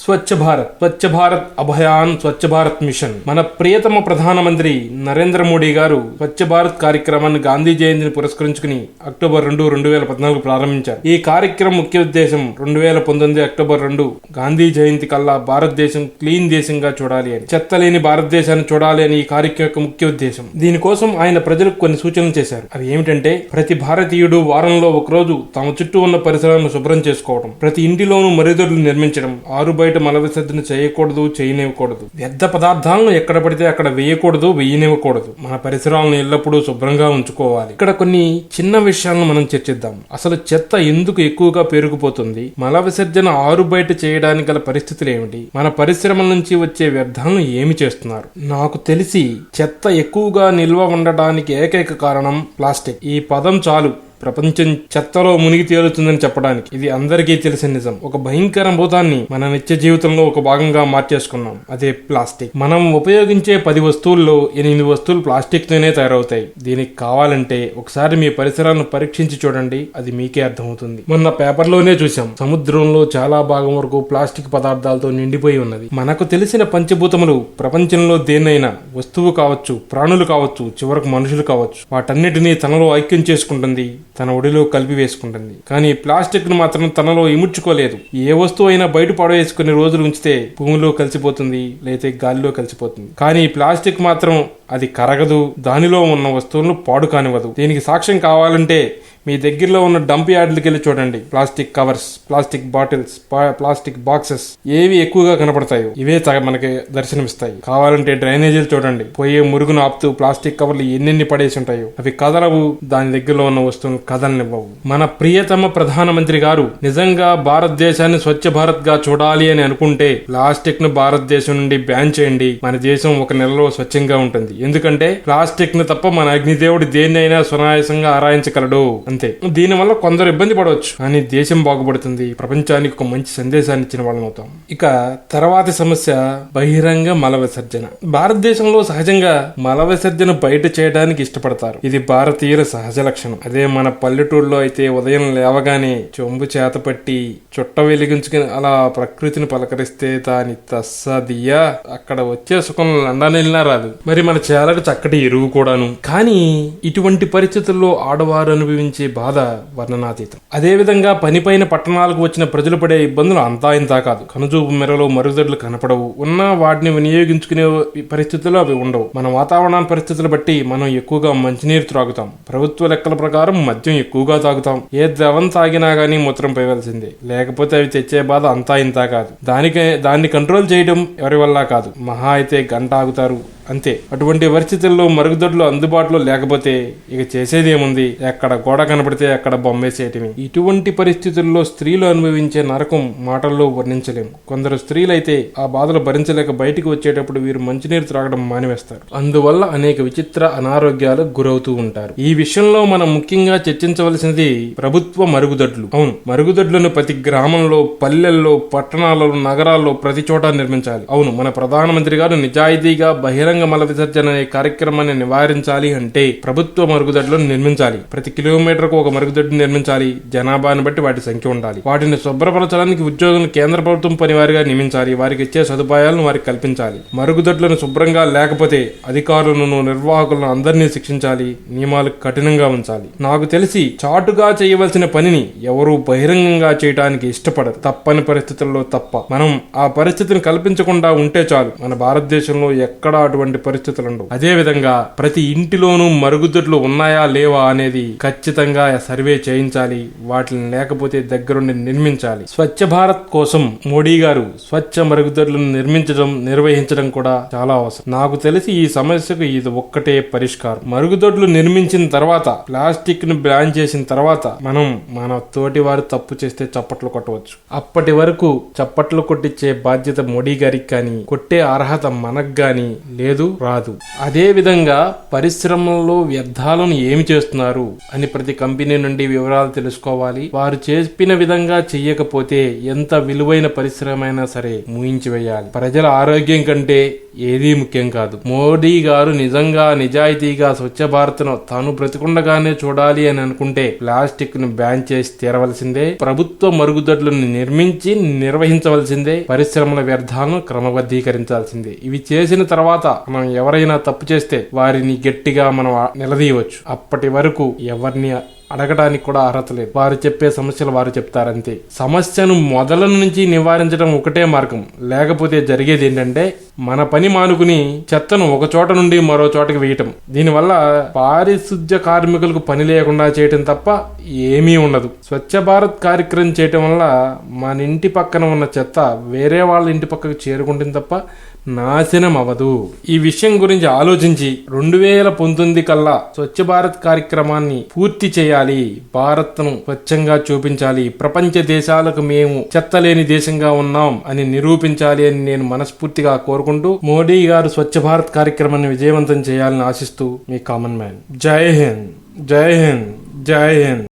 Swachh Bharat Abhiyan Swachh Bharat machine. మన ప్రియతమ ప్రధానమంత్రి నరేంద్ర మోడీ గారు స్వచ్ఛ భారత్ కార్యక్రమాన్ని గాంధీ జయంతిని పురస్కరించుకుని అక్టోబర్ 2, 2014 ప్రారంభించారు. ఈ కార్యక్రమం ముఖ్య ఉద్దేశం 2019 అక్టోబర్ 2 గాంధీ జయంతి కల్లా భారతదేశం క్లీన్ దేశంగా చూడాలి అని, చెత్త లేని భారతదేశాన్ని చూడాలి అని ఈ కార్యక్రమం యొక్క ముఖ్య ఉద్దేశం. దీనికోసం ఆయన ప్రజలకు కొన్ని సూచనలు చేశారు. అవి ఏమిటంటే, ప్రతి భారతీయుడు వారంలో ఒకరోజు తమ చుట్టూ ఉన్న పరిసరాలను శుభ్రం చేసుకోవడం, ప్రతి ఇంటిలోనూ మరుగుదొడ్లు నిర్మించడం, ఆరు బయట మల విసర్జన చేయకూడదు, చేయనివ్వకూడదు, వ్యర్థ పదార్థాలను ఎక్కడ పడితే అక్కడ వేయకూడదు, వేయనివ్వకూడదు, మన పరిసరాలను ఎల్లప్పుడూ శుభ్రంగా ఉంచుకోవాలి. ఇక్కడ కొన్ని చిన్న విషయాలను మనం చర్చిద్దాం. అసలు చెత్త ఎందుకు ఎక్కువగా పెరిగిపోతుంది, మల విసర్జన ఆరు బయట చేయడానికి గల పరిస్థితులు ఏమిటి, మన పరిశ్రమల నుంచి వచ్చే వ్యర్థాలను ఏమి చేస్తున్నారు? నాకు తెలిసి చెత్త ఎక్కువగా నిల్వ ఉండడానికి ఏకైక కారణం ప్లాస్టిక్. ఈ పదం చాలు ప్రపంచం చెత్తలో మునిగి తేలుతుందని చెప్పడానికి. ఇది అందరికీ తెలిసిన నిజం. ఒక భయంకర భూతాన్ని మన నిత్య జీవితంలో ఒక భాగంగా మార్చేసుకున్నాం. అదే ప్లాస్టిక్. మనం ఉపయోగించే 10 వస్తువుల్లో 8 వస్తువులు ప్లాస్టిక్ తోనే తయారవుతాయి. దీనికి కావాలంటే ఒకసారి మీ పరిసరాలను పరీక్షించి చూడండి, అది మీకే అర్థమవుతుంది. మొన్న పేపర్లోనే చూసాం, సముద్రంలో చాలా భాగం వరకు ప్లాస్టిక్ పదార్థాలతో నిండిపోయి ఉన్నది. మనకు తెలిసిన పంచభూతములు ప్రపంచంలో దేన్నైనా, వస్తువు కావచ్చు, ప్రాణులు కావచ్చు, చివరకు మనుషులు కావచ్చు, వాటన్నిటినీ తనలో ఐక్యం చేసుకుంటుంది, తన ఒడిలో కలిపి వేసుకుంటుంది. కానీ ప్లాస్టిక్ ను మాత్రం తనలో ఇముడ్చుకోలేదు. ఏ వస్తువు అయినా బయట పడవేసుకుని రోజులు ఉంచితే భూమిలో కలిసిపోతుంది, లేతే గాలిలో కలిసిపోతుంది. కానీ ప్లాస్టిక్ మాత్రం అది కరగదు, దానిలో ఉన్న వస్తువులను పాడు కానివ్వదు. దీనికి సాక్ష్యం కావాలంటే మీ దగ్గరలో ఉన్న డంప్ యార్డులకు వెళ్ళి చూడండి. Plastic covers, plastic bottles, plastic boxes ఏవి ఎక్కువగా కనపడతాయో ఇవే మనకి దర్శనమిస్తాయి. కావాలంటే డ్రైనేజీలు చూడండి, పోయే మురుగును ఆపుతూ ప్లాస్టిక్ కవర్లు ఎన్నెన్ని పడేసి ఉంటాయో. అవి కదలవు, దాని దగ్గరలో ఉన్న వస్తువులు కదలనివ్వవు. మన ప్రియతమ ప్రధానమంత్రి గారు నిజంగా భారతదేశాన్ని స్వచ్ఛ భారత్ గా చూడాలి అని అనుకుంటే ప్లాస్టిక్ ను భారతదేశం నుండి బ్యాన్ చేయండి. మన దేశం ఒక నెలలో స్వచ్ఛంగా ఉంటుంది. ఎందుకంటే ప్లాస్టిక్ ను తప్ప మన అగ్నిదేవుడు దేన్నైనా సునాయాసంగా ఆరాయించగలడు. అంతే. దీనివల్ల కొందరు ఇబ్బంది పడవచ్చు, కానీ దేశం బాగుపడుతుంది. ప్రపంచానికి ఒక మంచి సందేశాన్ని ఇచ్చిన వాళ్ళం అవుతాం. ఇక తర్వాతి సమస్య బహిరంగ మల విసర్జన. భారతదేశంలో సహజంగా మల విసర్జన బయట చేయడానికి ఇష్టపడతారు. ఇది భారతీయుల సహజ లక్షణం. అదే మన పల్లెటూరులో అయితే ఉదయం లేవగానే చెంబు చేత పట్టి చుట్ట వెలిగించుకుని అలా ప్రకృతిని పలకరిస్తే దాని తస్సదియా, అక్కడ వచ్చే సుఖం లండన్ వెళ్ళినా రాదు. మరి మన చేలకు చక్కటి ఎరువు కూడాను. కానీ ఇటువంటి పరిస్థితుల్లో ఆడవారు అనుభవించే బాధ వర్ణనాతీతం. అదేవిధంగా పనిపైన పట్టణాలకు వచ్చిన ప్రజలు పడే ఇబ్బందులు అంతా ఇంతా కాదు. కనుచూపు మెరలో మరుగుదొడ్లు కనపడవు, ఉన్నా వాటిని వినియోగించుకునే పరిస్థితుల్లో అవి ఉండవు. మన వాతావరణ పరిస్థితులు బట్టి మనం ఎక్కువగా మంచినీరు త్రాగుతాం. ప్రభుత్వ లెక్కల ప్రకారం మద్యం ఎక్కువగా తాగుతాం. ఏ ద్రవం తాగినా గానీ మూత్రం పోయవలసిందే, లేకపోతే అవి తెచ్చే బాధ అంతా ఇంతా కాదు. దాన్ని కంట్రోల్ చేయడం ఎవరి వల్ల కాదు. మహా అయితే గంట ఆగుతారు, అంతే. అటువంటి పరిస్థితుల్లో మరుగుదొడ్లు అందుబాటులో లేకపోతే ఇక చేసేదేముంది? ఎక్కడ గోడ కనపడితే అక్కడ బొమ్మేసేయటమే. ఇటువంటి పరిస్థితుల్లో స్త్రీలు అనుభవించే నరకం మాటల్లో వర్ణించలేం. కొందరు స్త్రీలైతే ఆ బాధలు భరించలేక బయటికి వచ్చేటప్పుడు వీరు మంచినీరు త్రాగడం మానివేస్తారు. అందువల్ల అనేక విచిత్ర అనారోగ్యాలకు గురవుతూ ఉంటారు. ఈ విషయంలో మనం ముఖ్యంగా చర్చించవలసినది ప్రభుత్వ మరుగుదొడ్లు. అవును, మరుగుదొడ్లను ప్రతి గ్రామంలో, పల్లెల్లో, పట్టణాలలో, నగరాల్లో ప్రతి చోట నిర్మించాలి. అవును, మన ప్రధానమంత్రి గారు నిజాయితీగా బహిరంగ మల విసర్జన అనే కార్యక్రమాన్ని నివారించాలి అంటే ప్రభుత్వ మరుగుదొడ్లను నిర్మించాలి. ప్రతి కిలోమీటర్కు ఒక మరుగుదొడ్డు నిర్మించాలి. జనాభాను బట్టి వాటి సంఖ్య ఉండాలి. వాటిని శుభ్రపరచడానికి ఉద్యోగులను కేంద్ర ప్రభుత్వం పనివారిగా నియమించాలి. వారికి ఇచ్చే సదుపాయాలను వారికి కల్పించాలి. మరుగుదొడ్లను శుభ్రంగా లేకపోతే అధికారులను, నిర్వాహకులను అందరినీ శిక్షించాలి. నియమాలు కఠినంగా ఉంచాలి. నాకు తెలిసి చాటుగా చేయవలసిన పనిని ఎవరూ బహిరంగంగా చేయడానికి ఇష్టపడరు. తప్పని పరిస్థితుల్లో తప్ప. మనం ఆ పరిస్థితిని కల్పించకుండా ఉంటే చాలు. మన భారతదేశంలో ఎక్కడా అటువంటి పరిస్థితులు ఉండవు. అదే విధంగా ప్రతి ఇంటిలోనూ మరుగుదొడ్లు ఉన్నాయా లేవా అనేది ఖచ్చితంగా సర్వే చేయించాలి. వాటిని లేకపోతే దగ్గరుండి నిర్మించాలి. స్వచ్ఛ భారత్ కోసం మోడీ గారు స్వచ్ఛ మరుగుదొడ్లను నిర్వహించడం కూడా చాలా అవసరం. నాకు తెలిసి ఈ సమస్యకు ఇది ఒక్కటే పరిష్కారం. మరుగుదొడ్లు నిర్మించిన తర్వాత, ప్లాస్టిక్ ను బ్యాన్ చేసిన తర్వాత మనం మన తోటి వారు తప్పు చేస్తే చప్పట్లు కొట్టవచ్చు. అప్పటి వరకు చప్పట్లు కొట్టించే బాధ్యత మోడీ గారికి కానీ, కొట్టే అర్హత మనకు గాని లేదు లేదు, రాదు. అదే విధంగా పరిశ్రమల్లో వ్యర్థాలను ఏమి చేస్తున్నారు అని ప్రతి కంపెనీ నుండి వివరాలు తెలుసుకోవాలి. వారు చెప్పిన విధంగా చెయ్యకపోతే ఎంత విలువైన పరిశ్రమ అయినా సరే మూయించి వేయాలి. ప్రజల ఆరోగ్యం కంటే ఏదీ ముఖ్యం కాదు. మోడీ గారు నిజంగా నిజాయితీగా స్వచ్ఛ భారత్ ను తాను బ్రతికుండగానే చూడాలి అని అనుకుంటే ప్లాస్టిక్ ను బ్యాన్ చేసి తీరవలసిందే. ప్రభుత్వ మరుగుదొడ్లను నిర్మించి నిర్వహించవలసిందే. పరిశ్రమల వ్యర్థాలను క్రమబద్ధీకరించాల్సిందే. ఇవి చేసిన తర్వాత మనం ఎవరైనా తప్పు చేస్తే వారిని గట్టిగా మనం నిలదీయవచ్చు. అప్పటి వరకు ఎవరిని అడగడానికి కూడా అర్హత లేదు. వారు చెప్పే సమస్యలు వారు చెప్తారంతే. సమస్యను మొదల నుంచి నివారించడం ఒకటే మార్గం. లేకపోతే జరిగేది ఏంటంటే మన పని మానుకుని చెత్తను ఒక చోట నుండి మరో చోటకి వేయటం. దీనివల్ల పారిశుద్ధ్య కార్మికులకు పని లేకుండా చేయటం తప్ప ఏమీ ఉండదు. స్వచ్ఛ భారత్ కార్యక్రమం చేయటం వల్ల మన ఇంటి పక్కన ఉన్న చెత్త వేరే వాళ్ళ ఇంటి పక్కకు చేరుకుంటుంది తప్ప నాశనం అవ్వదు. ఈ విషయం గురించి ఆలోచించి 2019 కల్లా స్వచ్ఛ భారత్ కార్యక్రమాన్ని పూర్తి చేయాలి. భారత్ ను స్వచ్ఛంగా చూపించాలి. ప్రపంచ దేశాలకు మేము చెత్త లేని దేశంగా ఉన్నాం అని నిరూపించాలి అని నేను మనస్ఫూర్తిగా కోరుకుంటూ మోడీ గారు స్వచ్ఛ భారత్ కార్యక్రమాన్ని విజయవంతం చేయాలని ఆశిస్తూ మీ కామన్ మ్యాన్. జై హింద్, జై హింద్, జై హింద్.